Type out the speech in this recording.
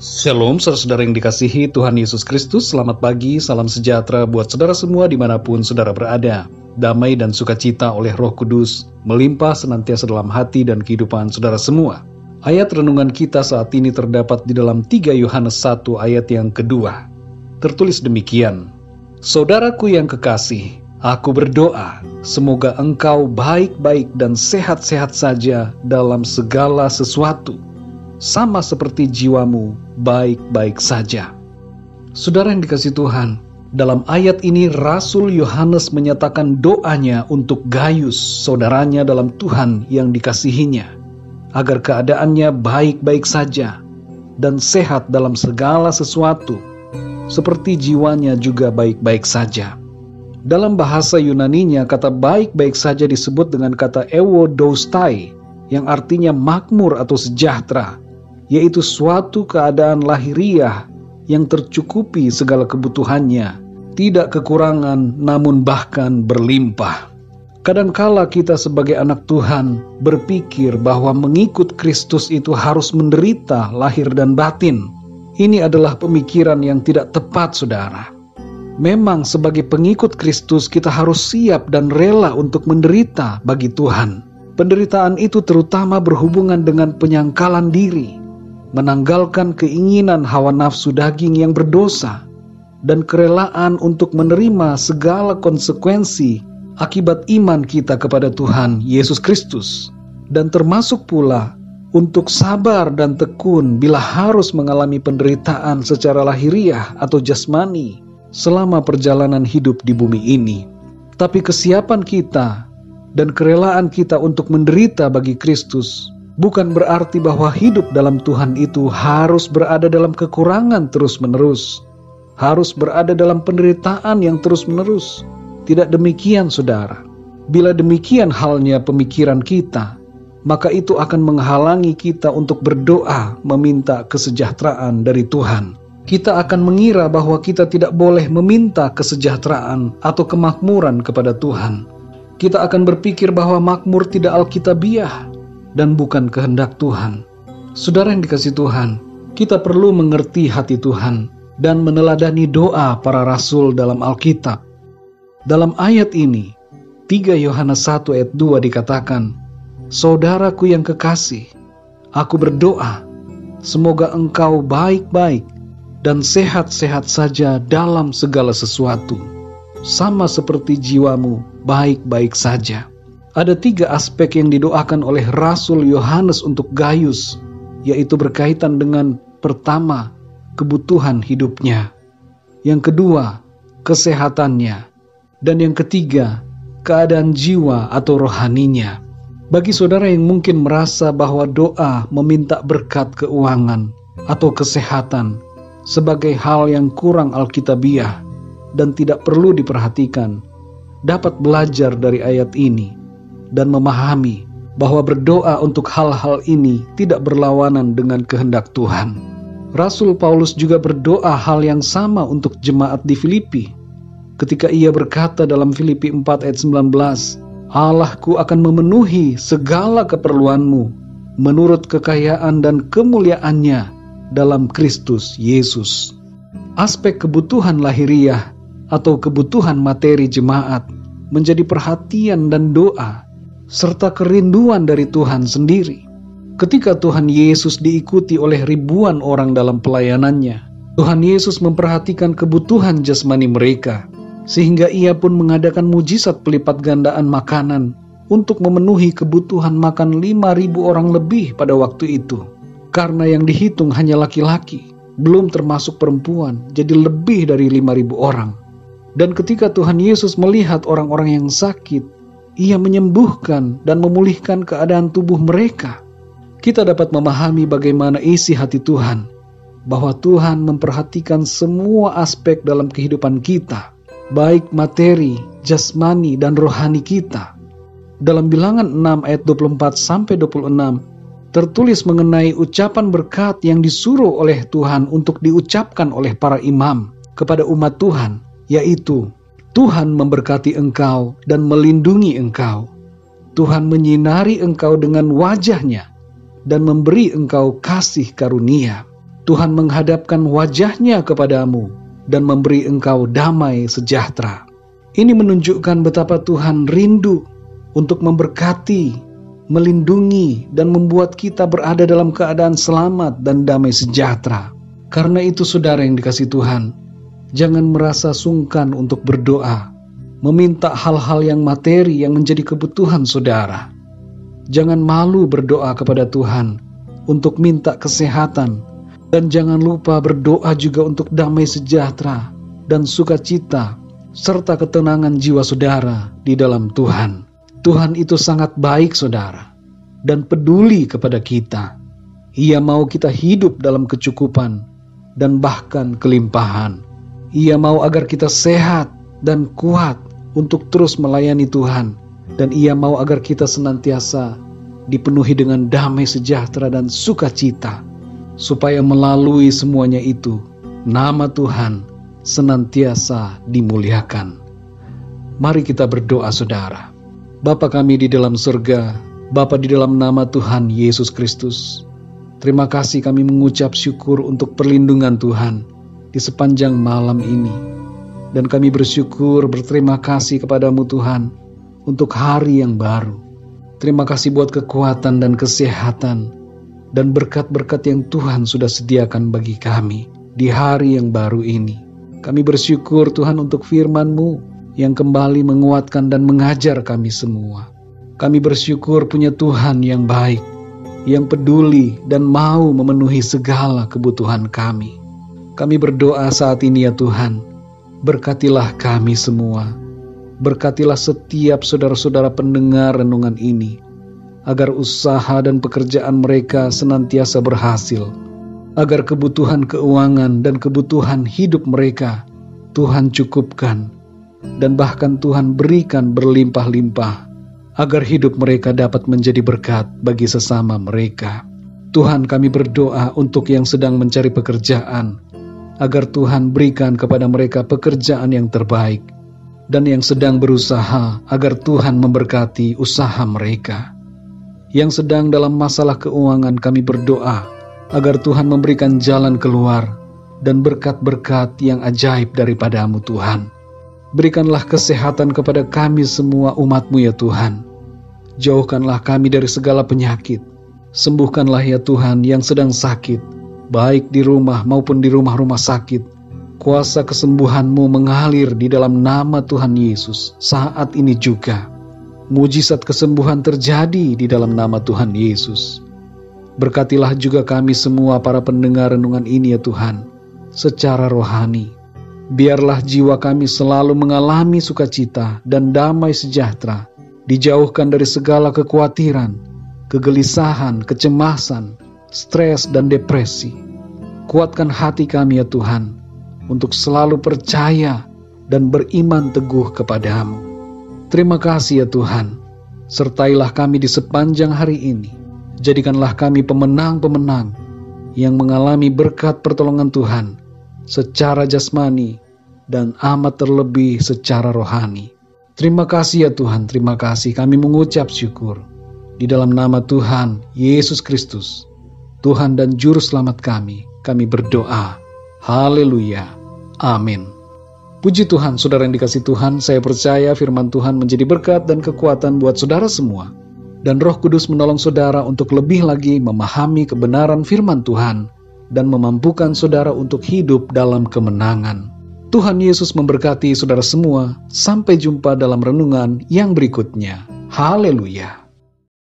Shalom saudara-saudara yang dikasihi Tuhan Yesus Kristus. Selamat pagi, salam sejahtera buat saudara semua dimanapun saudara berada. Damai dan sukacita oleh Roh Kudus melimpah senantiasa dalam hati dan kehidupan saudara semua. Ayat renungan kita saat ini terdapat di dalam 3 Yohanes 1 ayat yang kedua. Tertulis demikian, Saudaraku yang kekasih, aku berdoa, semoga engkau baik-baik dan sehat-sehat saja dalam segala sesuatu, sama seperti jiwamu baik-baik saja. Saudara yang dikasihi Tuhan, dalam ayat ini Rasul Yohanes menyatakan doanya untuk Gaius, saudaranya dalam Tuhan yang dikasihinya, agar keadaannya baik-baik saja dan sehat dalam segala sesuatu, seperti jiwanya juga baik-baik saja. Dalam bahasa Yunaninya, kata baik-baik saja disebut dengan kata euodoustai, yang artinya makmur atau sejahtera, yaitu suatu keadaan lahiriah yang tercukupi segala kebutuhannya, tidak kekurangan namun bahkan berlimpah. Kadangkala kita sebagai anak Tuhan berpikir bahwa mengikut Kristus itu harus menderita lahir dan batin. Ini adalah pemikiran yang tidak tepat, saudara. Memang sebagai pengikut Kristus kita harus siap dan rela untuk menderita bagi Tuhan. Penderitaan itu terutama berhubungan dengan penyangkalan diri, menanggalkan keinginan hawa nafsu daging yang berdosa, dan kerelaan untuk menerima segala konsekuensi akibat iman kita kepada Tuhan Yesus Kristus, dan termasuk pula untuk sabar dan tekun bila harus mengalami penderitaan secara lahiriah atau jasmani selama perjalanan hidup di bumi ini. Tapi kesiapan kita dan kerelaan kita untuk menderita bagi Kristus bukan berarti bahwa hidup dalam Tuhan itu harus berada dalam kekurangan terus-menerus, harus berada dalam penderitaan yang terus-menerus. Tidak demikian, saudara. Bila demikian halnya pemikiran kita, maka itu akan menghalangi kita untuk berdoa meminta kesejahteraan dari Tuhan. Kita akan mengira bahwa kita tidak boleh meminta kesejahteraan atau kemakmuran kepada Tuhan. Kita akan berpikir bahwa makmur tidak alkitabiah dan bukan kehendak Tuhan. Saudara yang dikasihi Tuhan, kita perlu mengerti hati Tuhan dan meneladani doa para rasul dalam Alkitab. Dalam ayat ini, 3 Yohanes 1 ayat 2 dikatakan, Saudaraku yang kekasih, aku berdoa, semoga engkau baik-baik dan sehat-sehat saja dalam segala sesuatu, sama seperti jiwamu baik-baik saja. Ada 3 aspek yang didoakan oleh Rasul Yohanes untuk Gaius, yaitu berkaitan dengan pertama, kebutuhan hidupnya, yang kedua, kesehatannya, dan yang ketiga, keadaan jiwa atau rohaninya. Bagi saudara yang mungkin merasa bahwa doa meminta berkat keuangan atau kesehatan sebagai hal yang kurang alkitabiah dan tidak perlu diperhatikan, dapat belajar dari ayat ini dan memahami bahwa berdoa untuk hal-hal ini tidak berlawanan dengan kehendak Tuhan. Rasul Paulus juga berdoa hal yang sama untuk jemaat di Filipi. Ketika ia berkata dalam Filipi 4 ayat 19, Allahku akan memenuhi segala keperluanmu menurut kekayaan dan kemuliaannya dalam Kristus Yesus. Aspek kebutuhan lahiriah atau kebutuhan materi jemaat menjadi perhatian dan doa serta kerinduan dari Tuhan sendiri. Ketika Tuhan Yesus diikuti oleh ribuan orang dalam pelayanannya, Tuhan Yesus memperhatikan kebutuhan jasmani mereka, sehingga ia pun mengadakan mujizat pelipat gandaan makanan untuk memenuhi kebutuhan makan 5.000 orang lebih pada waktu itu. Karena yang dihitung hanya laki-laki, belum termasuk perempuan, jadi lebih dari 5.000 orang. Dan ketika Tuhan Yesus melihat orang-orang yang sakit, ia menyembuhkan dan memulihkan keadaan tubuh mereka. Kita dapat memahami bagaimana isi hati Tuhan, bahwa Tuhan memperhatikan semua aspek dalam kehidupan kita, baik materi, jasmani, dan rohani kita. Dalam Bilangan 6 ayat 24-26 tertulis mengenai ucapan berkat yang disuruh oleh Tuhan untuk diucapkan oleh para imam kepada umat Tuhan, yaitu Tuhan memberkati engkau dan melindungi engkau. Tuhan menyinari engkau dengan wajah-Nya dan memberi engkau kasih karunia. Tuhan menghadapkan wajahnya kepadamu dan memberi engkau damai sejahtera. Ini menunjukkan betapa Tuhan rindu untuk memberkati, melindungi, dan membuat kita berada dalam keadaan selamat dan damai sejahtera. Karena itu saudara yang dikasihi Tuhan, jangan merasa sungkan untuk berdoa, meminta hal-hal yang materi yang menjadi kebutuhan saudara. Jangan malu berdoa kepada Tuhan untuk minta kesehatan, dan jangan lupa berdoa juga untuk damai sejahtera dan sukacita, serta ketenangan jiwa saudara di dalam Tuhan. Tuhan itu sangat baik saudara, dan peduli kepada kita. Ia mau kita hidup dalam kecukupan dan bahkan kelimpahan. Ia mau agar kita sehat dan kuat untuk terus melayani Tuhan, dan Ia mau agar kita senantiasa dipenuhi dengan damai sejahtera dan sukacita, supaya melalui semuanya itu nama Tuhan senantiasa dimuliakan. Mari kita berdoa saudara. Bapa kami di dalam surga, Bapa di dalam nama Tuhan Yesus Kristus, terima kasih kami mengucap syukur untuk perlindungan Tuhan di sepanjang malam ini. Dan kami bersyukur, berterima kasih kepadamu Tuhan untuk hari yang baru. Terima kasih buat kekuatan dan kesehatan dan berkat-berkat yang Tuhan sudah sediakan bagi kami di hari yang baru ini. Kami bersyukur Tuhan untuk firman-Mu yang kembali menguatkan dan mengajar kami semua. Kami bersyukur punya Tuhan yang baik, yang peduli dan mau memenuhi segala kebutuhan kami. Kami berdoa saat ini ya Tuhan, berkatilah kami semua. Berkatilah setiap saudara-saudara pendengar renungan ini, agar usaha dan pekerjaan mereka senantiasa berhasil, agar kebutuhan keuangan dan kebutuhan hidup mereka Tuhan cukupkan, dan bahkan Tuhan berikan berlimpah-limpah, agar hidup mereka dapat menjadi berkat bagi sesama mereka. Tuhan, kami berdoa untuk yang sedang mencari pekerjaan, agar Tuhan berikan kepada mereka pekerjaan yang terbaik, dan yang sedang berusaha, agar Tuhan memberkati usaha mereka. Yang sedang dalam masalah keuangan, kami berdoa agar Tuhan memberikan jalan keluar dan berkat-berkat yang ajaib daripada-Mu Tuhan. Berikanlah kesehatan kepada kami semua umat-Mu ya Tuhan. Jauhkanlah kami dari segala penyakit. Sembuhkanlah ya Tuhan yang sedang sakit, baik di rumah maupun di rumah-rumah sakit. Kuasa kesembuhan-Mu mengalir di dalam nama Tuhan Yesus saat ini juga. Mujizat kesembuhan terjadi di dalam nama Tuhan Yesus. Berkatilah juga kami semua para pendengar renungan ini ya Tuhan, secara rohani. Biarlah jiwa kami selalu mengalami sukacita dan damai sejahtera, dijauhkan dari segala kekhawatiran, kegelisahan, kecemasan, stres dan depresi. Kuatkan hati kami ya Tuhan, untuk selalu percaya dan beriman teguh kepada-Mu. Terima kasih ya Tuhan, sertailah kami di sepanjang hari ini. Jadikanlah kami pemenang-pemenang yang mengalami berkat pertolongan Tuhan secara jasmani dan amat terlebih secara rohani. Terima kasih ya Tuhan, terima kasih. Kami mengucap syukur di dalam nama Tuhan Yesus Kristus, Tuhan dan Juru Selamat kami berdoa. Haleluya. Amin. Puji Tuhan, saudara yang dikasihi Tuhan, saya percaya firman Tuhan menjadi berkat dan kekuatan buat saudara semua. Dan Roh Kudus menolong saudara untuk lebih lagi memahami kebenaran firman Tuhan dan memampukan saudara untuk hidup dalam kemenangan. Tuhan Yesus memberkati saudara semua. Sampai jumpa dalam renungan yang berikutnya. Haleluya.